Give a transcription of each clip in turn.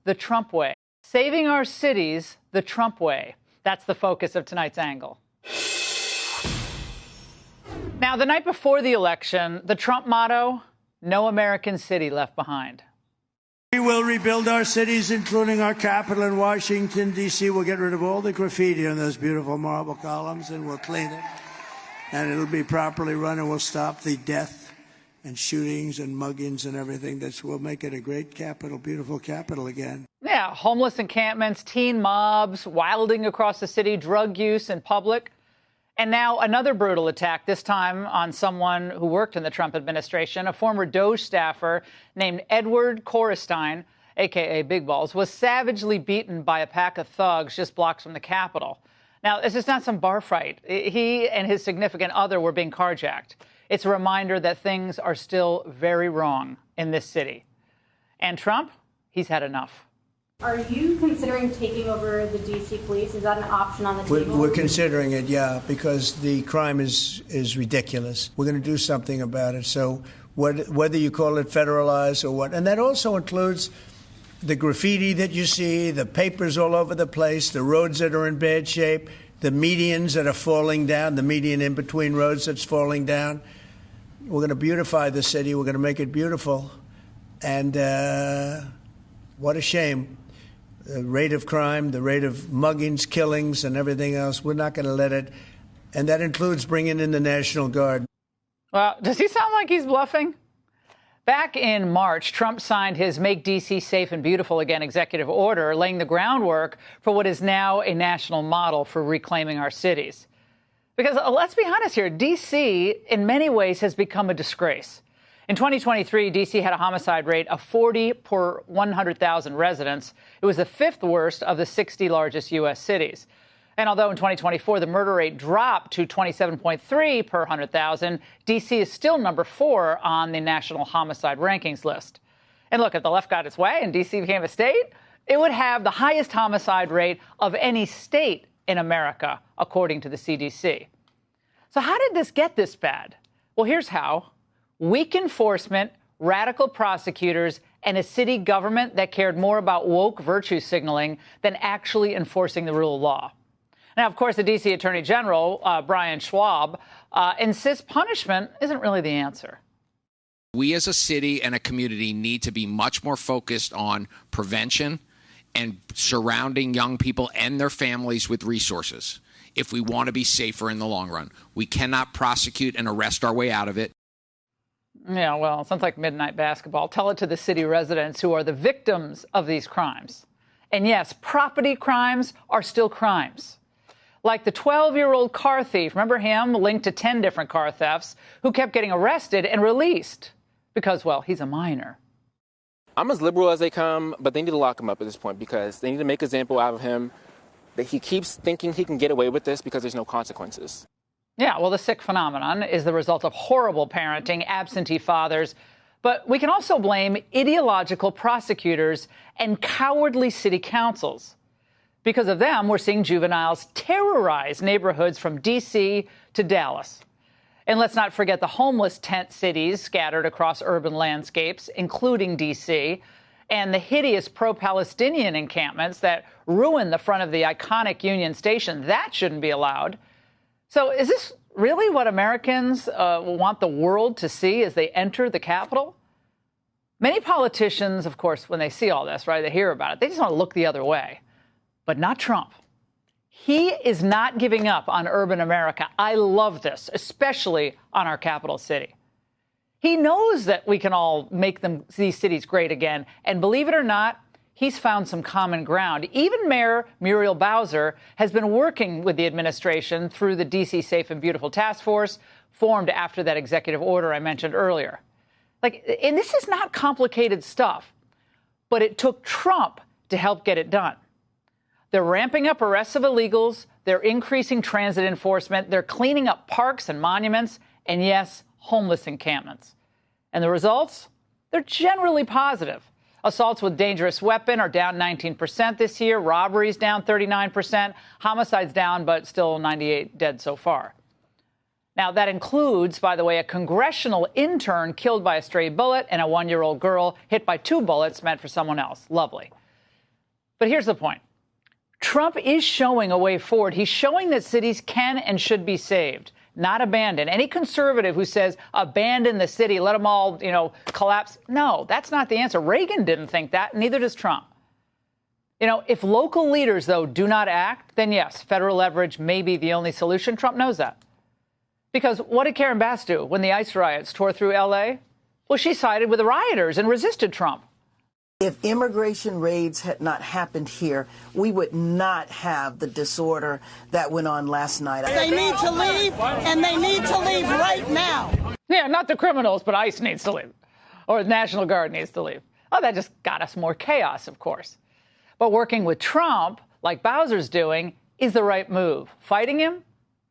the Trump way. Saving our cities the Trump way. That's the focus of tonight's angle. Now, the night before the election, the Trump motto, no American city left behind. We will rebuild our cities, including our capital in Washington, D.C. We'll get rid of all the graffiti on those beautiful marble columns, and we'll clean it. And it'll be properly run, and we'll stop the death and shootings and muggings and everything. We'll make it a great capital, beautiful capital again. Yeah, homeless encampments, teen mobs, wilding across the city, drug use in public. And now another brutal attack, this time on someone who worked in the Trump administration. A former DOJ staffer named Edward Korestein, a.k.a. Big Balls, was savagely beaten by a pack of thugs just blocks from the Capitol. Now, this is not some bar fight. He and his significant other were being carjacked. It's a reminder that things are still very wrong in this city. And Trump, he's had enough. Are you considering taking over the D.C. police? Is that an option on the table? We're considering it, yeah, because the crime is ridiculous. We're going to do something about it. So whether you call it federalized or what, and that also includes the graffiti that you see, the papers all over the place, the roads that are in bad shape, the medians that are falling down, the median in between roads that's falling down. We're going to beautify the city. We're going to make it beautiful. And what a shame. The rate of crime, the rate of muggings, killings, and everything else, we're not going to let it. And that includes bringing in the National Guard. Well, does he sound like he's bluffing? Back in March, Trump signed his Make D.C. Safe and Beautiful Again executive order, laying the groundwork for what is now a national model for reclaiming our cities. Because let's be honest here, D.C. in many ways has become a disgrace. In 2023, D.C. had a homicide rate of 40 per 100,000 residents. It was the fifth worst of the 60 largest U.S. cities. And although in 2024 the murder rate dropped to 27.3 per 100,000, D.C. is still number 4 on the national homicide rankings list. And look, if the left got its way and D.C. became a state, it would have the highest homicide rate of any state in America, according to the CDC. So how did this get this bad? Well, here's how. Weak enforcement, radical prosecutors, and a city government that cared more about woke virtue signaling than actually enforcing the rule of law. Now, of course, the D.C. Attorney General, Brian Schwab, insists punishment isn't really the answer. We as a city and a community need to be much more focused on prevention and surrounding young people and their families with resources if we want to be safer in the long run. We cannot prosecute and arrest our way out of it. Yeah, well, it sounds like midnight basketball. Tell it to the city residents who are the victims of these crimes. And yes, property crimes are still crimes. Like the 12-year-old car thief, remember him, linked to 10 different car thefts, who kept getting arrested and released because, well, he's a minor. I'm as liberal as they come, but they need to lock him up at this point because they need to make an example out of him that he keeps thinking he can get away with this because there's no consequences. Yeah, well, the sick phenomenon is the result of horrible parenting, absentee fathers. But we can also blame ideological prosecutors and cowardly city councils. Because of them, we're seeing juveniles terrorize neighborhoods from D.C. to Dallas. And let's not forget the homeless tent cities scattered across urban landscapes, including D.C., and the hideous pro-Palestinian encampments that ruin the front of the iconic Union Station. That shouldn't be allowed. So is this really what Americans want the world to see as they enter the Capitol? Many politicians, of course, when they see all this, right, they hear about it, they just want to look the other way. But not Trump. He is not giving up on urban America. I love this, especially on our capital city. He knows that we can all make these cities great again. And believe it or not, he's found some common ground. Even Mayor Muriel Bowser has been working with the administration through the D.C. Safe and Beautiful Task Force, formed after that executive order I mentioned earlier. And this is not complicated stuff, but it took Trump to help get it done. They're ramping up arrests of illegals. They're increasing transit enforcement. They're cleaning up parks and monuments. And yes, homeless encampments. And the results? They're generally positive. Assaults with dangerous weapon are down 19% this year. Robberies down 39%. Homicides down, but still 98 dead so far. Now, that includes, by the way, a congressional intern killed by a stray bullet and a 1-year-old girl hit by 2 bullets meant for someone else. Lovely. But here's the point. Trump is showing a way forward. He's showing that cities can and should be saved, not abandoned. Any conservative who says abandon the city, let them all, collapse. No, that's not the answer. Reagan didn't think that. Neither does Trump. If local leaders, though, do not act, then yes, federal leverage may be the only solution. Trump knows that. Because what did Karen Bass do when the ICE riots tore through L.A.? Well, she sided with the rioters and resisted Trump. If immigration raids had not happened here, we would not have the disorder that went on last night. They need to leave, and they need to leave right now. Yeah, not the criminals, but ICE needs to leave. Or the National Guard needs to leave. Oh, that just got us more chaos, of course. But working with Trump, like Bowser's doing, is the right move. Fighting him,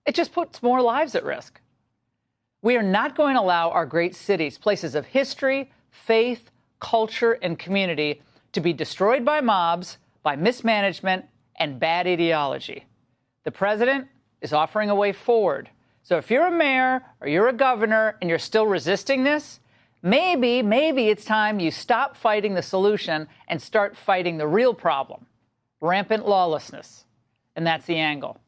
it just puts more lives at risk. We are not going to allow our great cities, places of history, faith, culture, and community to be destroyed by mobs, by mismanagement, and bad ideology. The president is offering a way forward. So if you're a mayor or you're a governor and you're still resisting this, maybe it's time you stop fighting the solution and start fighting the real problem, rampant lawlessness. And that's the angle.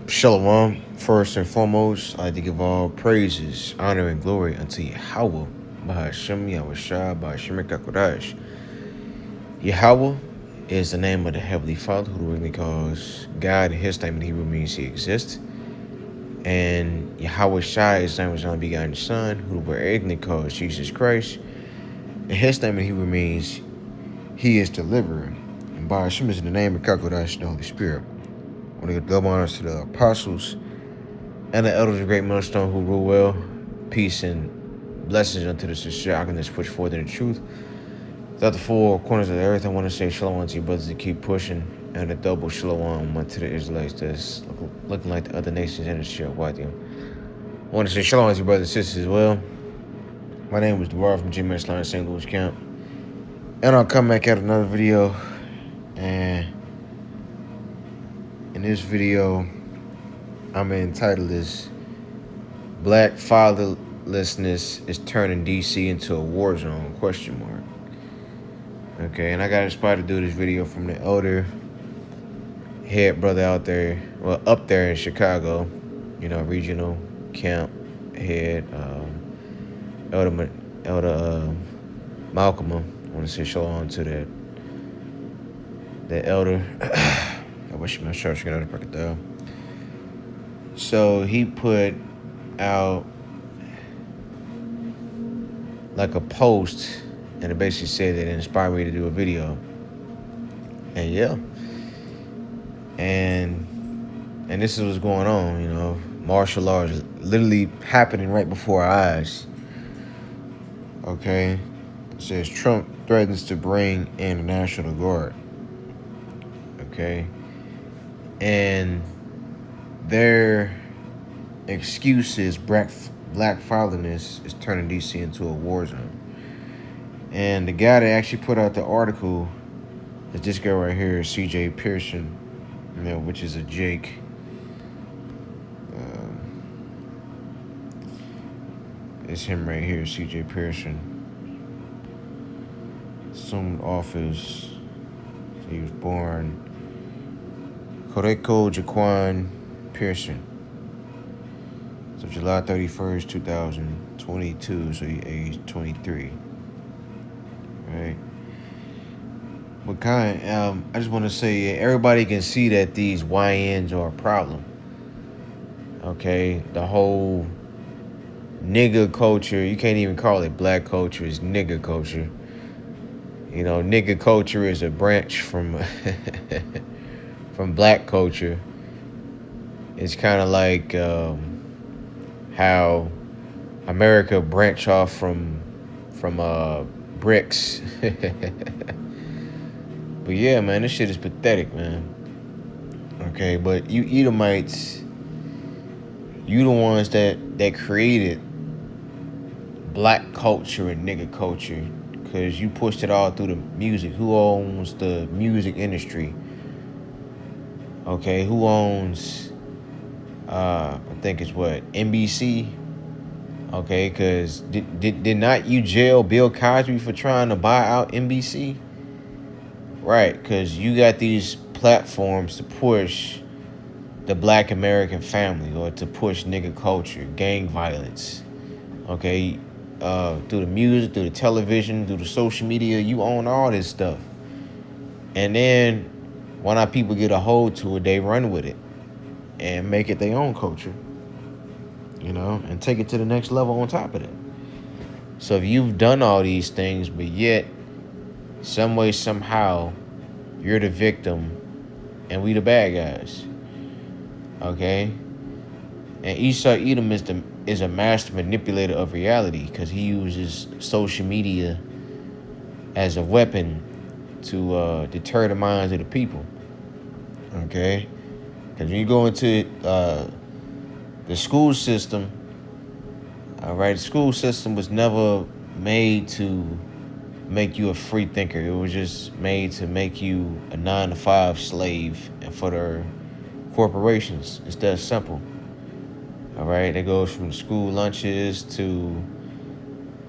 Shalom. First and foremost, I'd like to give all praises, honor, and glory unto Yahweh, Bahashem Yahushua, Bahashem Kakodash. Yahweh is the name of the Heavenly Father, who originally calls God. His name in Hebrew means He exists. And Yahushua is the name of His only begotten Son, who originally calls Jesus Christ. And His name in Hebrew means He is deliverer. And Bahashem is in the name of Kakodash, the Holy Spirit. I want to give double honors to the apostles and the elders of Great Millstone who rule well. Peace and blessings unto the sincere that's pushed forth in the truth. Throughout the four corners of the earth, I want to say shalom to you brothers to keep pushing, and a double shalom unto the Israelites that's looking like the other nations in the share with you. I want to say shalom to you brothers and sisters as well. My name is Dwar from GMS Line St. Louis Camp. And I'll come back at another video. And in this video, I'm entitled this Black Fatherlessness is turning DC into a war zone, ? Okay, and I got inspired to do this video from the elder head brother out there, well, up there in Chicago, regional camp head, Elder Malcolm. I want to say shalom to that elder. I wish my church could break it down. So he put out like a post, and it basically said that it inspired me to do a video. And yeah. And this is what's going on, martial law is literally happening right before our eyes. Okay. It says Trump threatens to bring in the National Guard. Okay. And their excuse is black fatherlessness is turning DC into a war zone. And the guy that actually put out the article is this guy right here, C.J. Pearson, which is a Jake. It's him right here, C.J. Pearson. Assumed office. He was born Koreko Jaquan Pearson. So July 31st, 2022, so he aged 23. Right? But I just want to say, everybody can see that these YNs are a problem. Okay? The whole nigga culture, you can't even call it black culture, it's nigga culture. Nigga culture is a branch from from black culture. It's kind of like how America branched off from bricks. But yeah, man, this shit is pathetic, man. Okay, but you Edomites, you the ones that created black culture and nigga culture, because you pushed it all through the music. Who owns the music industry? Okay, who owns, I think it's what, NBC? Okay, because did not you jail Bill Cosby for trying to buy out NBC? Right, because you got these platforms to push the black American family or to push nigga culture, gang violence. Okay, through the music, through the television, through the social media, you own all this stuff. And then when our people get a hold to it, they run with it and make it their own culture, you know, and take it to the next level on top of it. So if you've done all these things, but yet, some way, somehow, you're the victim and we the bad guys, okay? And Esau Edom is a master manipulator of reality because he uses social media as a weapon to deter the minds of the people, okay? Because when you go into the school system, all right, the school system was never made to make you a free thinker. It was just made to make you a 9-to-5 slave and for their corporations. It's that simple. All right, it goes from school lunches to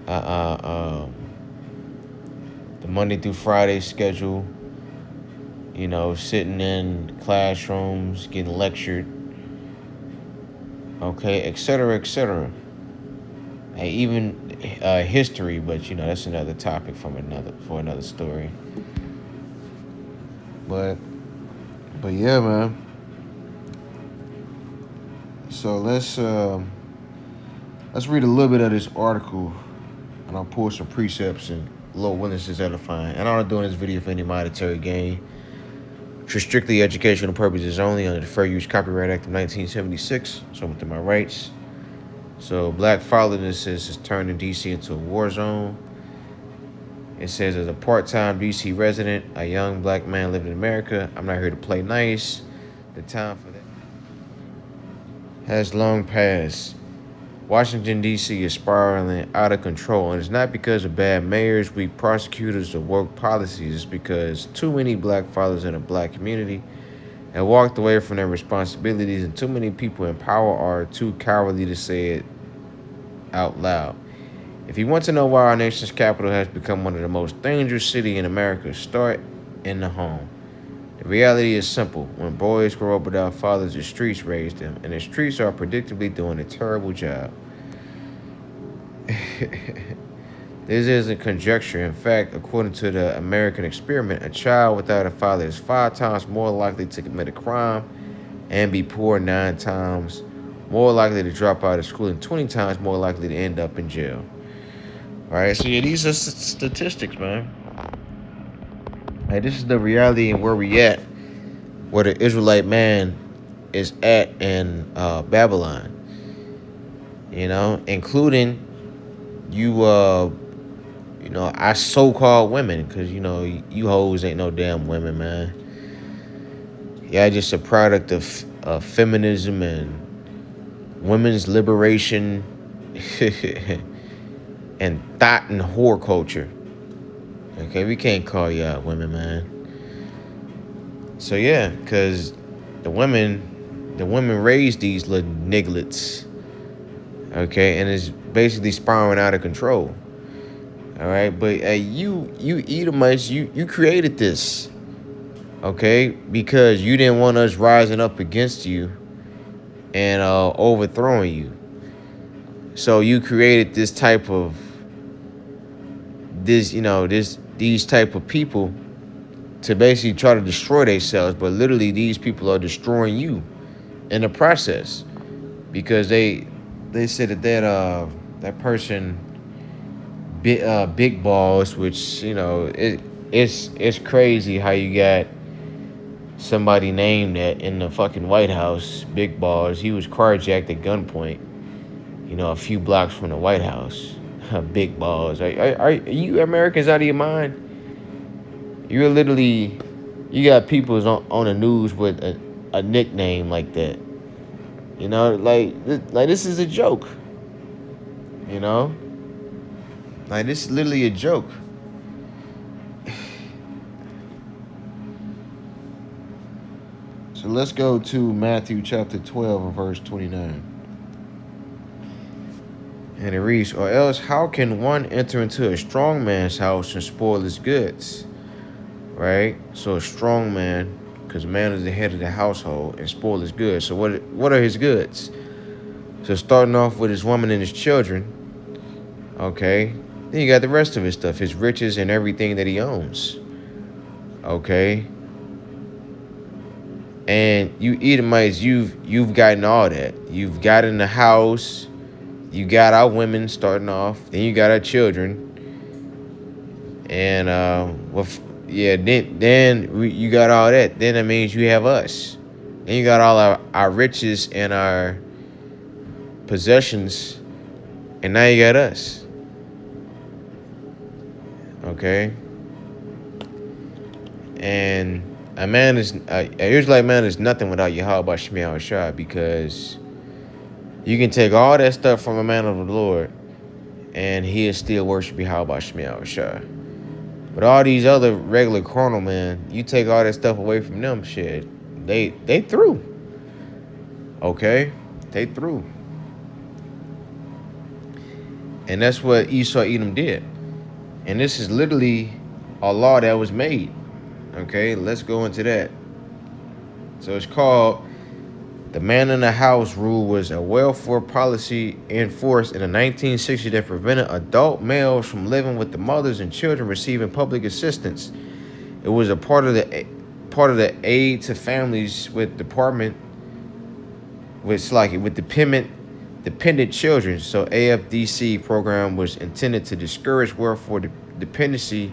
the Monday through Friday schedule. You know, sitting in classrooms, getting lectured. Okay, et cetera, et cetera. And even history, but you know that's another topic for another story. But yeah, man. So let's read a little bit of this article, and I'll pull some precepts and low witnesses edifying. And I'm not doing this video for any monetary gain. For strictly educational purposes only under the Fair Use Copyright Act of 1976. So within my rights. So black fatherlessness has turned in D.C. into a war zone. It says, as a part-time D.C. resident, a young black man living in America, I'm not here to play nice. The time for that has long passed. Washington, D.C. is spiraling out of control, and it's not because of bad mayors, weak prosecutors, or woke policies. It's because too many black fathers in the black community have walked away from their responsibilities, and too many people in power are too cowardly to say it out loud. If you want to know why our nation's capital has become one of the most dangerous cities in America, start in the home. The reality is simple. When boys grow up without fathers, the streets raise them, and the streets are predictably doing a terrible job. This isn't conjecture. In fact, according to the American experiment, a child without a father is 5 times more likely to commit a crime and be poor, 9 times more likely to drop out of school, and 20 times more likely to end up in jail. All right, so yeah, these are statistics, man. Hey, this is the reality and where we at, where the Israelite man is at in Babylon. You know, including you our so-called women, because you know you hoes ain't no damn women, man. Yeah, just a product of feminism and women's liberation and thought and whore culture. Okay, we can't call y'all women, man. So yeah, because the women raised these little nigglets. Okay, and it's basically spiraling out of control. All right, but you Edomites, you created this. Okay, because you didn't want us rising up against you and overthrowing you. So you created this type of these type of people to basically try to destroy themselves, but literally these people are destroying you in the process, because they said that person big balls, which you know it's crazy how you got somebody named that in the fucking White House, big balls. He was carjacked at gunpoint, you know, a few blocks from the White House. Big balls. Are you Americans out of your mind? You're literally, you got people on the news with a nickname like that. You know, like this is a joke. You know? Like, this is literally a joke. So let's go to Matthew chapter 12 and verse 29. And it reads, or else how can one enter into a strong man's house and spoil his goods? Right? So a strong man, because man is the head of the household, and spoil his goods. So what are his goods? So starting off with his woman and his children, okay? Then you got the rest of his stuff, his riches and everything that he owns. Okay? And you Edomites, you've gotten all that. You've gotten the house. You got our women starting off. Then you got our children. And then you got all that. Then that means you have us. Then you got all our riches and our possessions. And now you got us. Okay? And an Israelite man is nothing without Yahweh Shemiah Shah, because you can take all that stuff from a man of the Lord and he is still worship Yahweh Shemiah Shah. But all these other regular carnal men, you take all that stuff away from them, shit, they through. Okay? They through. And that's what Esau Edom did. And this is literally a law that was made. Okay, let's go into that. So it's called the man in the house rule. Was a welfare policy enforced in the 1960s that prevented adult males from living with the mothers and children receiving public assistance. It was a part of the aid to families with dependent children. So AFDC program was intended to discourage welfare dependency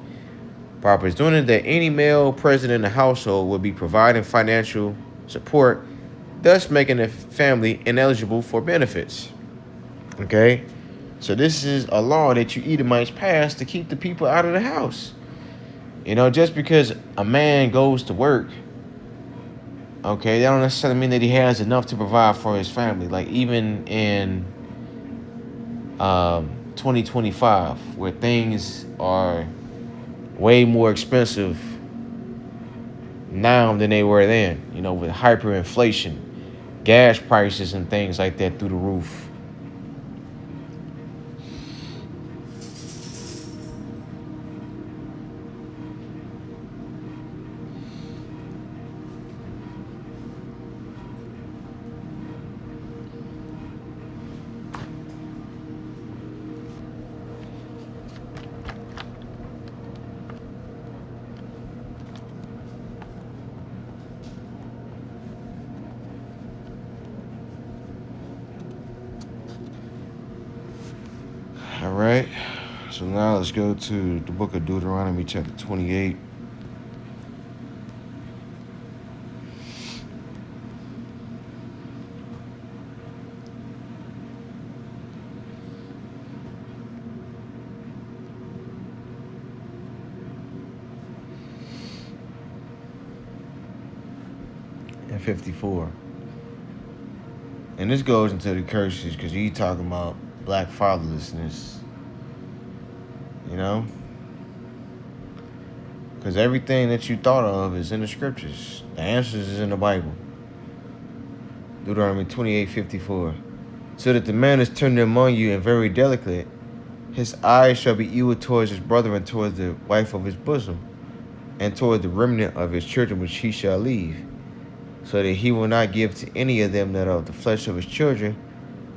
by presuming that any male present in the household would be providing financial support, thus making the family ineligible for benefits. Okay? So this is a law that you Edomites passed to keep the people out of the house. You know, just because a man goes to work, okay, that don't necessarily mean that he has enough to provide for his family. Like even in 2025, where things are way more expensive now than they were then, you know, with hyperinflation, gas prices and things like that through the roof. All right, so now let's go to the book of Deuteronomy chapter 28. And 54. And this goes into the curses because he's talking about black fatherlessness, you know? Because everything that you thought of is in the scriptures. The answers is in the Bible. Deuteronomy 28:54. So that the man is tender among you and very delicate, his eyes shall be evil towards his brother and towards the wife of his bosom, and towards the remnant of his children which he shall leave, so that he will not give to any of them that are of the flesh of his children,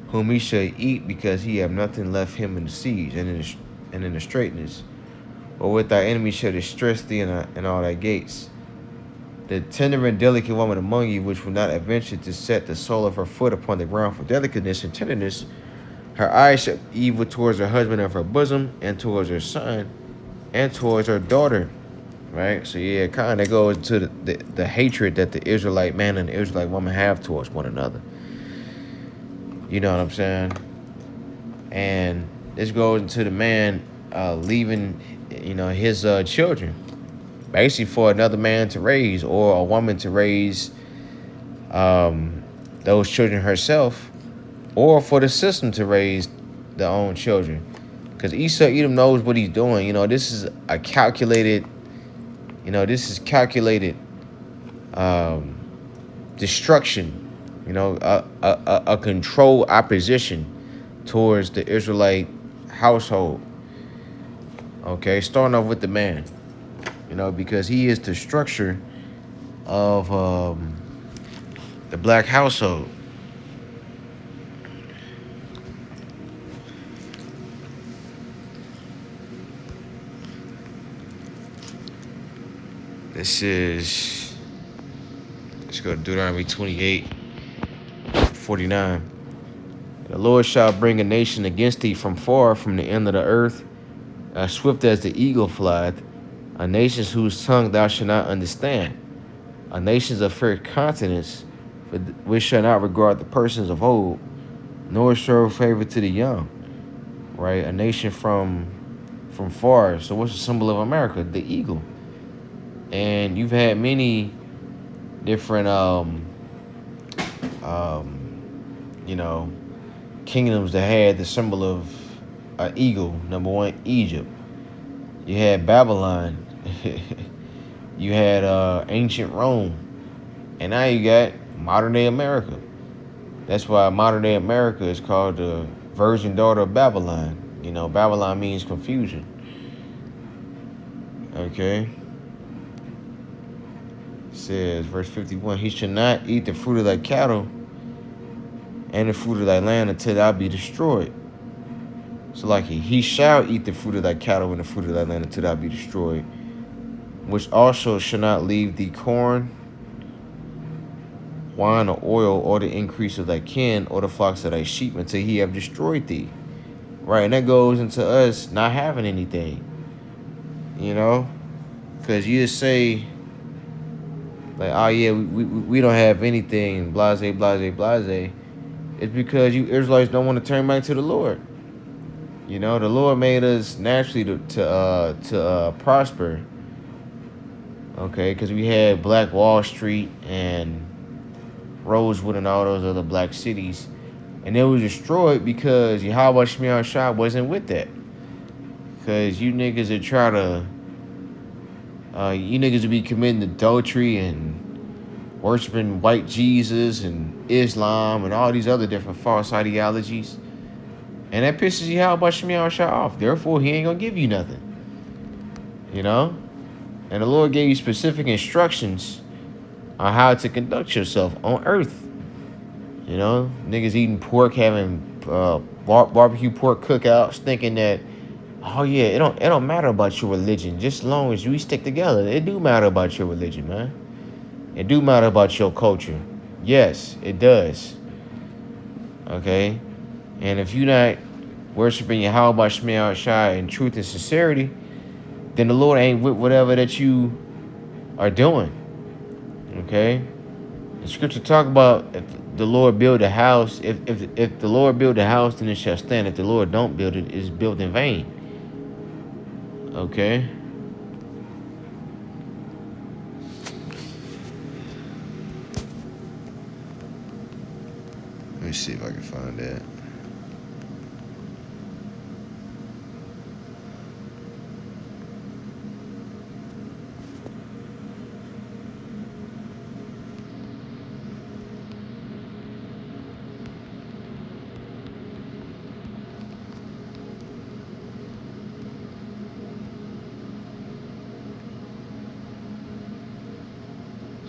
whom he shall eat, because he have nothing left him in the siege and in the straitness. Or with thy enemy shall distress thee in all thy gates. The tender and delicate woman among you, which will not adventure to set the sole of her foot upon the ground for delicateness and tenderness, her eyes shall be evil towards her husband of her bosom, and towards her son, and towards her daughter. Right? So yeah, it kind of goes to the hatred that the Israelite man and the Israelite woman have towards one another. You know what I'm saying? And this goes into the man leaving, you know, his children, basically for another man to raise, or a woman to raise those children herself, or for the system to raise their own children. Because Esau Edom knows what he's doing. You know, this is a calculated, destruction. You know, a controlled opposition towards the Israelite household. Okay, starting off with the man, because he is the structure of the black household. Let's go to Deuteronomy 28:49. The Lord shall bring a nation against thee from far, from the end of the earth, as swift as the eagle flieth, a nation whose tongue thou shalt not understand, a nation of fair countenance, which shall not regard the persons of old, nor show favor to the young. Right? A nation from far. So what's the symbol of America? The eagle. And you've had many different kingdoms that had the symbol of an eagle. Number one, Egypt. You had Babylon. You had ancient Rome. And now you got modern day America. That's why modern day America is called the virgin daughter of Babylon. Babylon means confusion. Okay. It says, verse 51, he shall not eat the fruit of thy cattle and the fruit of thy land until thou be destroyed. So like he shall eat the fruit of thy cattle and the fruit of thy land until thou be destroyed, which also shall not leave thee corn, wine, or oil, or the increase of thy kin, or the flocks of thy sheep, until he have destroyed thee. Right, and that goes into us not having anything. Because you just say, like, oh yeah, we don't have anything, blase, blase, blase. It's because you Israelites don't want to turn back to the Lord. The Lord made us naturally to prosper. Okay, because we had Black Wall Street and Rosewood and all those other black cities, and they were destroyed because Yahweh Shemiah Shah wasn't with that. Because you niggas would try to, you niggas would be committing adultery and worshiping white Jesus and Islam and all these other different false ideologies. And that pisses Yahweh Shemiah Shah off. Therefore, he ain't going to give you nothing. And the Lord gave you specific instructions on how to conduct yourself on earth. Niggas eating pork, having barbecue pork cookouts, thinking that, oh yeah, it don't matter about your religion, just as long as we stick together. It do matter about your religion, man. It do matter about your culture. Yes, it does. Okay? And if you're not worshiping Yahweh Shemiah Shai in truth and sincerity, then the Lord ain't with whatever that you are doing. Okay? The scripture talk about if the Lord build a house, if the Lord build a house, then it shall stand. If the Lord don't build it, it's built in vain. Okay? Let me see if I can find that.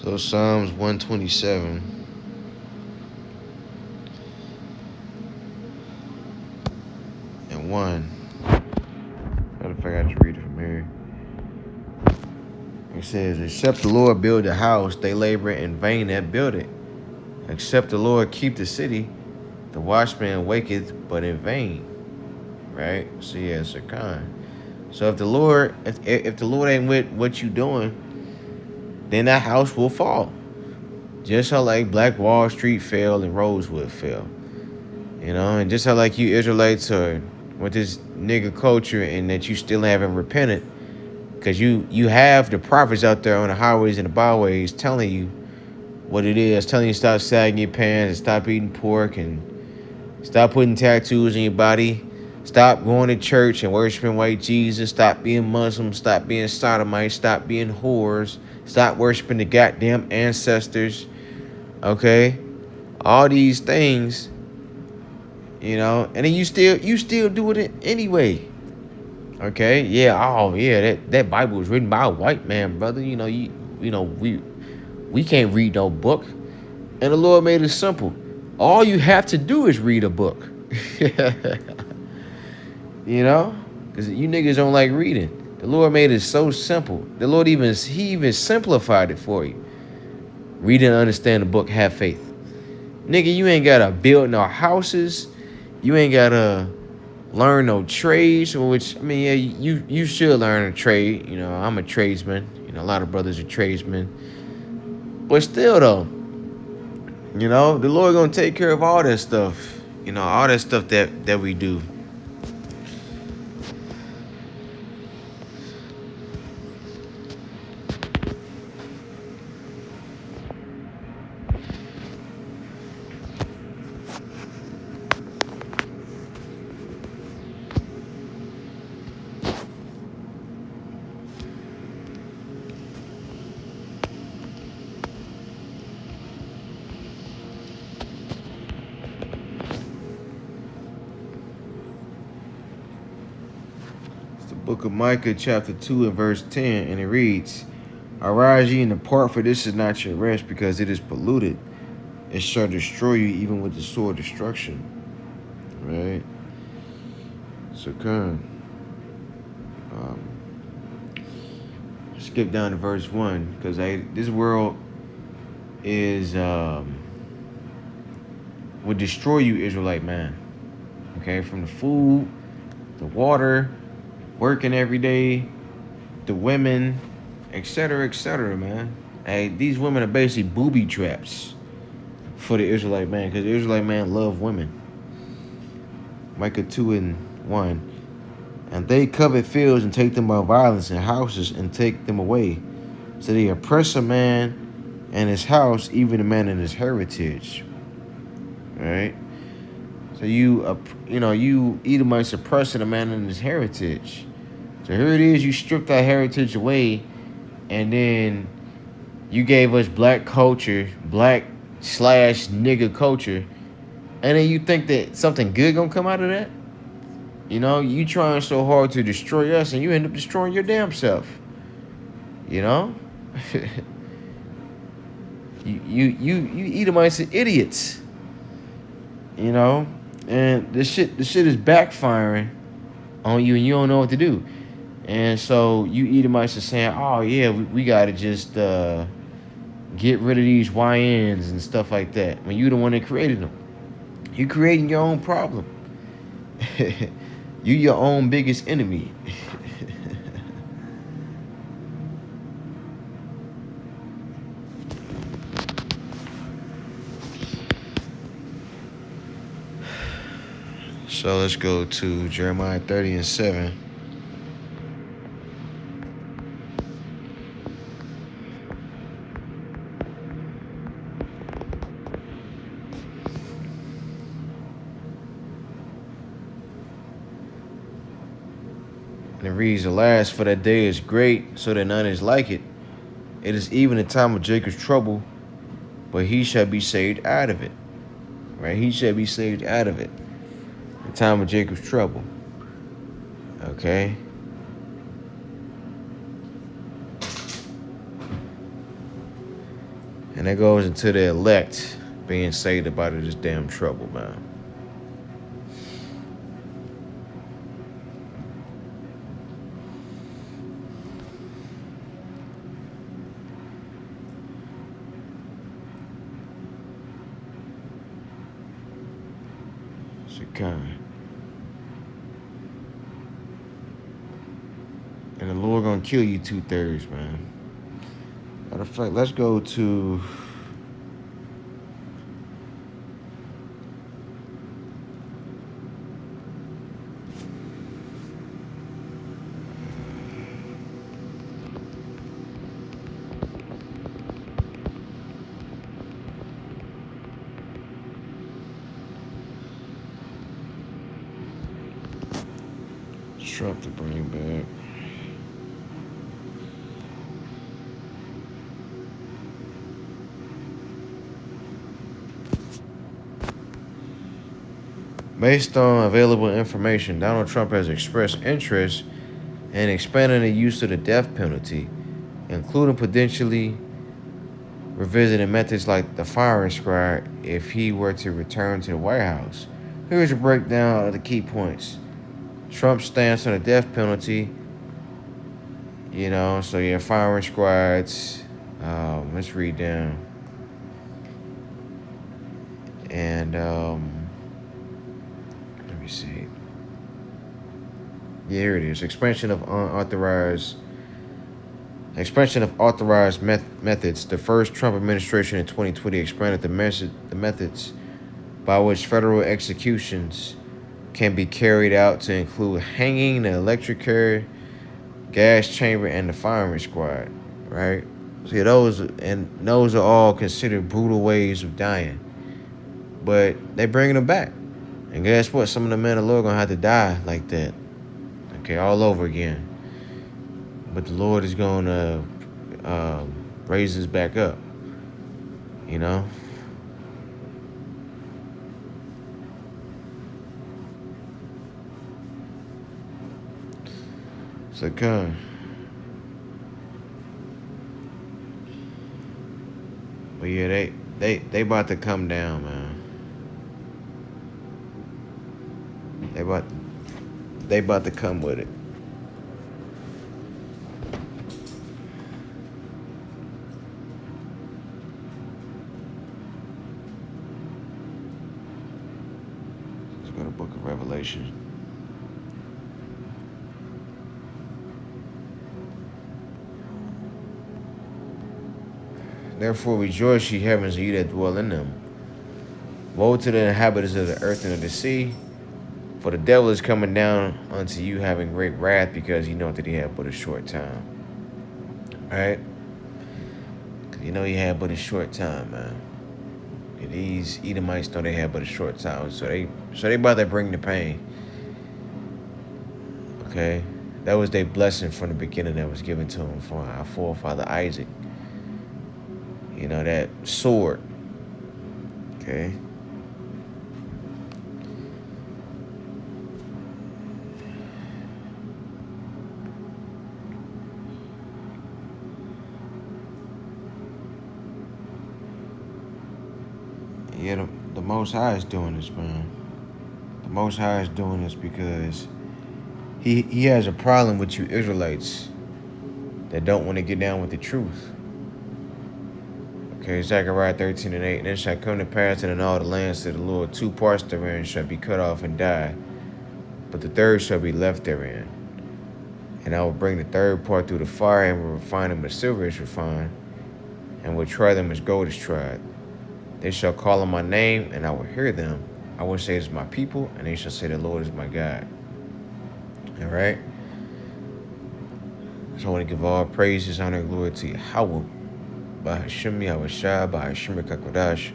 So Psalms 127. And 1. Matter of fact, I have to read it from here. It says, except the Lord build a house, they labor in vain that build it. Except the Lord keep the city, the watchman waketh, but in vain. Right? So yeah, it's a kind. So if the Lord ain't with what you doing, then that house will fall. Just how like Black Wall Street fell and Rosewood fell. And just how like you Israelites are with this nigga culture and that you still haven't repented. Because you have the prophets out there on the highways and the byways telling you what it is, telling you to stop sagging your pants and stop eating pork and stop putting tattoos on your body. Stop going to church and worshiping white Jesus. Stop being Muslim. Stop being sodomites. Stop being whores. Stop worshiping the goddamn ancestors. Okay? All these things You know, and then you still do it anyway. Okay, yeah, oh yeah, that Bible was written by a white man, brother. You know, we can't read no book. And the Lord made it simple. All you have to do is read a book. You know? Because you niggas don't like reading. The Lord made it so simple. The Lord even simplified it for you. Read and understand the book, have faith. Nigga, you ain't gotta build no houses. You ain't gotta learn no trades. Which, I mean, yeah, you should learn a trade. You know, I'm a tradesman. You know, a lot of brothers are tradesmen. But still, though, you know, the Lord gonna take care of all that stuff. You know, all that stuff that we do. Book of Micah chapter 2 and verse 10, and it reads, Arise ye and depart, for this is not your rest, because it is polluted. It shall destroy you even with the sword of destruction. Right? So come. Skip down to verse 1, because this world is would destroy you, Israelite man. Okay, from the food, the water, working every day, the women, etc., man. Hey, these women are basically booby traps for the Israelite man, because the Israelite man love women. Micah 2 and 1. And they covet fields and take them by violence, and houses and take them away. So they oppress a man and his house, even a man and his heritage. All right? So you Edomites oppressing a man and his heritage. So here it is, you stripped that heritage away, and then you gave us black culture, black/nigga culture, and then you think that something good gonna come out of that? You know, you trying so hard to destroy us, and you end up destroying your damn self. You know? you Edomites are idiots. You know? And this shit is backfiring on you, and you don't know what to do. And so you Edomites are saying, oh yeah, we gotta just get rid of these YNs and stuff like that. When you the one that created them. You creating your own problem. You your own biggest enemy. So let's go to Jeremiah 30 and 7. And it reads, Alas, for that day is great, so that none is like it. It is even the time of Jacob's trouble, but he shall be saved out of it. Right? He shall be saved out of it. The time of Jacob's trouble. Okay? And that goes into the elect being saved about this damn trouble, man. And the Lord gonna kill you 2/3, man. Matter of fact, let's go to Trump to bring back. Based on available information, Donald Trump has expressed interest in expanding the use of the death penalty, including potentially revisiting methods like the firing squad if he were to return to the White House. Here's a breakdown of the key points. Trump's stance on the death penalty, so yeah, firing squads. Let's read down. And let me see. Yeah, here it is. Expansion of authorized methods. The first Trump administration in 2020 expanded the methods by which federal executions can be carried out to include hanging, the electric chair, gas chamber, and the firing squad. Right? See, those are all considered brutal ways of dying, but they're bringing them back. And guess what? Some of the men of the Lord are gonna have to die like that. Okay, all over again. But the Lord is going to raise us back up, So come. But yeah, they about to come down, man. They about to come with it. Let's go to Book of Revelation. Therefore rejoice, ye heavens, and ye that dwell in them. Woe to the inhabitants of the earth and of the sea, for the devil is coming down unto you having great wrath, because you know that he had but a short time. Alright? Because you know he had but a short time, man. And these Edomites know they had but a short time. So they about to bring the pain. Okay? That was their blessing from the beginning that was given to them from our forefather Isaac. That sword. Okay? Yeah, the Most High is doing this, man. The Most High is doing this because he has a problem with you Israelites that don't want to get down with the truth. Okay, Zechariah 13:8. And it shall come to pass that in all the lands of the Lord 2 parts therein shall be cut off and die, but the third shall be left therein. And I will bring the third part through the fire, and will refine them as silver is refined, and will try them as gold is tried. They shall call on my name, and I will hear them. I will say, it is my people, and they shall say, the Lord is my God. All right? So I want to give all praises, honor, and glory to Yahweh. By Hashem Yahushua, by Hashem Kakodash,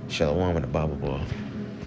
Shalom in the Bible Ball.